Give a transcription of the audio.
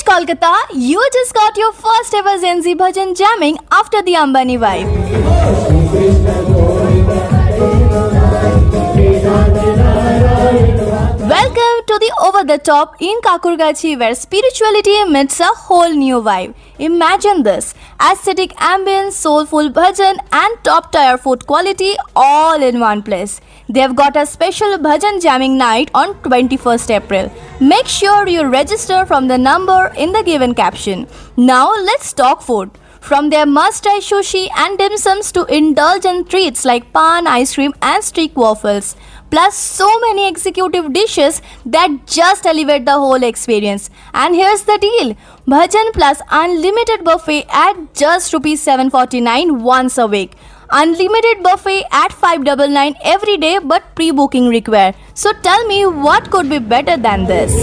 Kolkata, you just got your first ever Gen Z bhajan jamming after the Ambani vibe. Welcome to the Over the Top in Kakurgachi, where spirituality meets a whole new vibe. Imagine this: aesthetic ambience, soulful bhajan, and top tier food quality all in one place. They've got a special bhajan jamming night on 21st April. Make sure you register from the number in the given caption. Now let's talk food. From their must-try sushi and dim sums to indulgent treats like pan, ice cream and streak waffles. Plus so many executive dishes that just elevate the whole experience. And here's the deal: bhajan plus unlimited buffet at just Rs 749 once a week. Unlimited buffet at 599 every day, but pre-booking required. So tell me, what could be better than this?